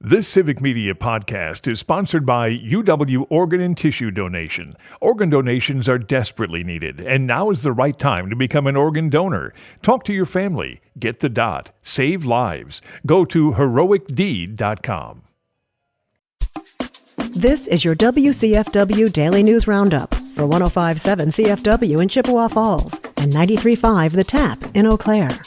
This Civic Media podcast is sponsored by UW Organ and Tissue Donation. Organ donations are desperately needed, and now is the right time to become an organ donor. Talk to your family. Get the dot. Save lives. Go to heroicdeed.com. This is your WCFW Daily News Roundup for 105.7 CFW in Chippewa Falls and 93.5 The Tap in Eau Claire.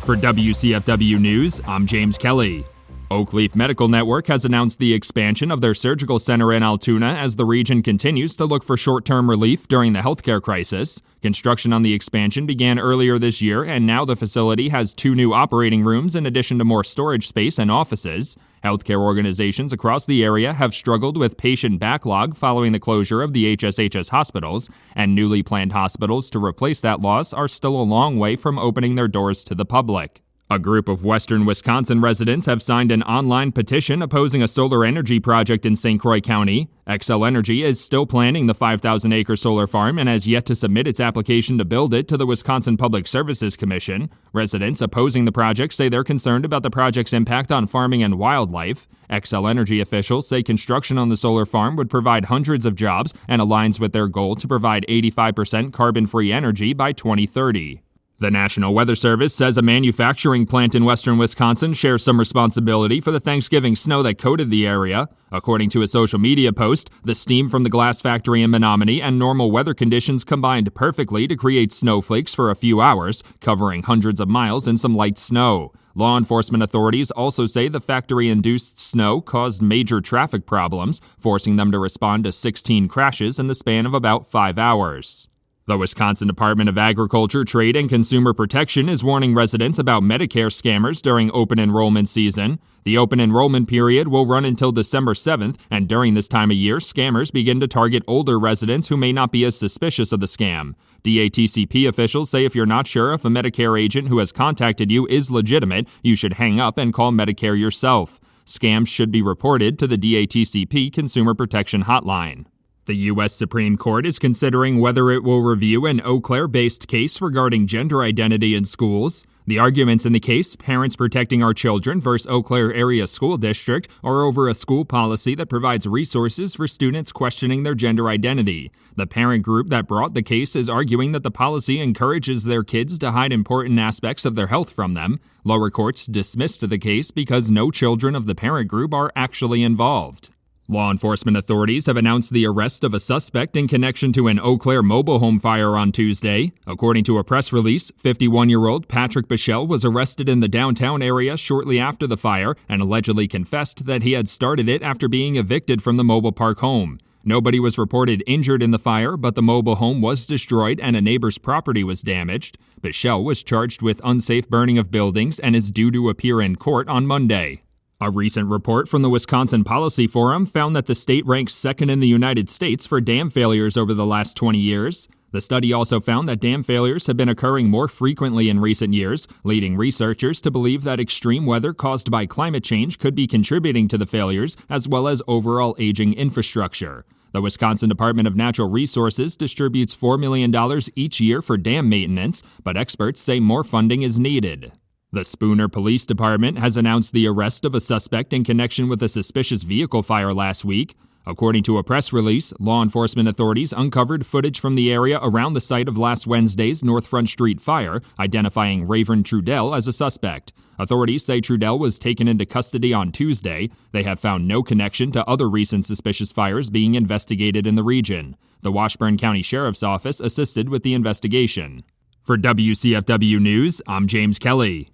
For WCFW News, I'm James Kelly. Oakleaf Medical Network has announced the expansion of their surgical center in Altoona as the region continues to look for short-term relief during the healthcare crisis. Construction on the expansion began earlier this year, and now the facility has 2 new operating rooms in addition to more storage space and offices. Healthcare organizations across the area have struggled with patient backlog following the closure of the HSHS hospitals, and newly planned hospitals to replace that loss are still a long way from opening their doors to the public. A group of western Wisconsin residents have signed an online petition opposing a solar energy project in St. Croix County. Xcel Energy is still planning the 5,000-acre solar farm and has yet to submit its application to build it to the Wisconsin Public Services Commission. Residents opposing the project say they're concerned about the project's impact on farming and wildlife. Xcel Energy officials say construction on the solar farm would provide hundreds of jobs and aligns with their goal to provide 85% carbon-free energy by 2030. The National Weather Service says a manufacturing plant in western Wisconsin shares some responsibility for the Thanksgiving snow that coated the area. According to a social media post, the steam from the glass factory in Menominee and normal weather conditions combined perfectly to create snowflakes for a few hours, covering hundreds of miles in some light snow. Law enforcement authorities also say the factory-induced snow caused major traffic problems, forcing them to respond to 16 crashes in the span of about 5 hours. The Wisconsin Department of Agriculture, Trade, and Consumer Protection is warning residents about Medicare scammers during open enrollment season. The open enrollment period will run until December 7th, and during this time of year, scammers begin to target older residents who may not be as suspicious of the scam. DATCP officials say if you're not sure if a Medicare agent who has contacted you is legitimate, you should hang up and call Medicare yourself. Scams should be reported to the DATCP Consumer Protection Hotline. The U.S. Supreme Court is considering whether it will review an Eau Claire-based case regarding gender identity in schools. The arguments in the case, Parents Protecting Our Children versus Eau Claire Area School District, are over a school policy that provides resources for students questioning their gender identity. The parent group that brought the case is arguing that the policy encourages their kids to hide important aspects of their health from them. Lower courts dismissed the case because no children of the parent group are actually involved. Law enforcement authorities have announced the arrest of a suspect in connection to an Eau Claire mobile home fire on Tuesday. According to a press release, 51-year-old Patrick Bichelle was arrested in the downtown area shortly after the fire and allegedly confessed that he had started it after being evicted from the mobile park home. Nobody was reported injured in the fire, but the mobile home was destroyed and a neighbor's property was damaged. Bichelle was charged with unsafe burning of buildings and is due to appear in court on Monday. A recent report from the Wisconsin Policy Forum found that the state ranks second in the United States for dam failures over the last 20 years. The study also found that dam failures have been occurring more frequently in recent years, leading researchers to believe that extreme weather caused by climate change could be contributing to the failures, as well as overall aging infrastructure. The Wisconsin Department of Natural Resources distributes $4 million each year for dam maintenance, but experts say more funding is needed. The Spooner Police Department has announced the arrest of a suspect in connection with a suspicious vehicle fire last week. According to a press release, law enforcement authorities uncovered footage from the area around the site of last Wednesday's North Front Street fire, identifying Rayvern Trudell as a suspect. Authorities say Trudell was taken into custody on Tuesday. They have found no connection to other recent suspicious fires being investigated in the region. The Washburn County Sheriff's Office assisted with the investigation. For WCFW News, I'm James Kelly.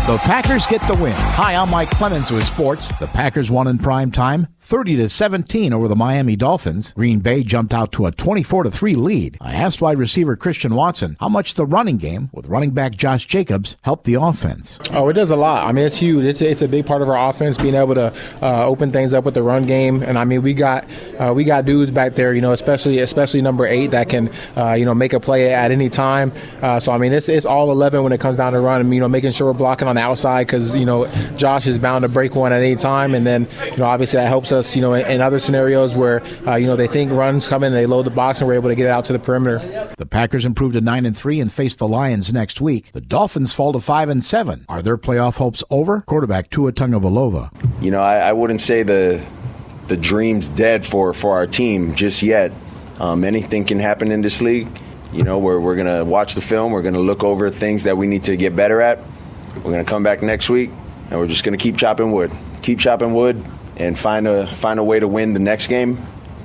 The Packers get the win. Hi, I'm Mike Clemens with sports. The Packers won in prime time, 30-17 over the Miami Dolphins. Green Bay jumped out to a 24-3 lead. I asked wide receiver Christian Watson how much the running game with running back Josh Jacobs helped the offense. Oh, it does a lot. I mean, it's huge. It's a big part of our offense, being able to open things up with the run game. And I mean, we got dudes back there, especially number 8 that can make a play at any time. So I mean, it's all 11 when it comes down to run. And making sure we're blocking on the outside because Josh is bound to break one at any time. And then obviously that helps us us, in other scenarios where, they think runs come in and they load the box and we're able to get it out to the perimeter. The Packers improved to 9-3 and face the Lions next week. The Dolphins fall to 5-7. Are their playoff hopes over? Quarterback Tua Tagovailoa. I wouldn't say the dream's dead for our team just yet. Anything can happen in this league. We're going to watch the film. We're going to look over things that we need to get better at. We're going to come back next week, and we're just going to keep chopping wood. Keep chopping wood and find a way to win the next game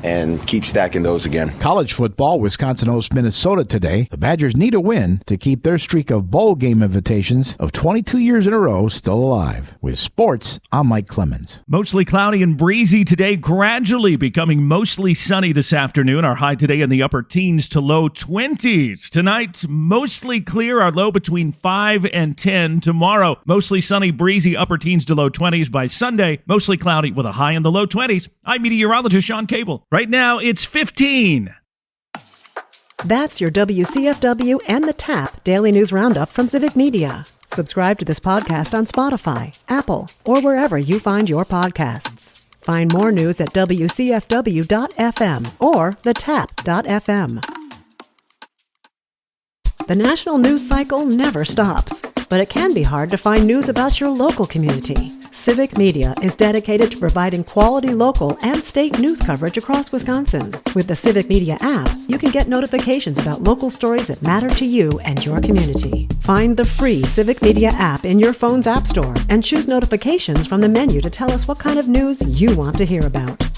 and keep stacking those again. College football, Wisconsin hosts Minnesota today. The Badgers need a win to keep their streak of bowl game invitations of 22 years in a row still alive. With sports, I'm Mike Clemens. Mostly cloudy and breezy today, gradually becoming mostly sunny this afternoon. Our high today in the upper teens to low 20s. Tonight, mostly clear, our low between 5 and 10. Tomorrow, mostly sunny, breezy, upper teens to low 20s. By Sunday, mostly cloudy with a high in the low 20s. I'm meteorologist Sean Cable. Right now, it's 15. That's your WCFW and the TAP Daily News Roundup from Civic Media. Subscribe to this podcast on Spotify, Apple, or wherever you find your podcasts. Find more news at WCFW.FM or thetap.fm. The national news cycle never stops, but it can be hard to find news about your local community. Civic Media is dedicated to providing quality local and state news coverage across Wisconsin. With the Civic Media app, you can get notifications about local stories that matter to you and your community. Find the free Civic Media app in your phone's app store and choose notifications from the menu to tell us what kind of news you want to hear about.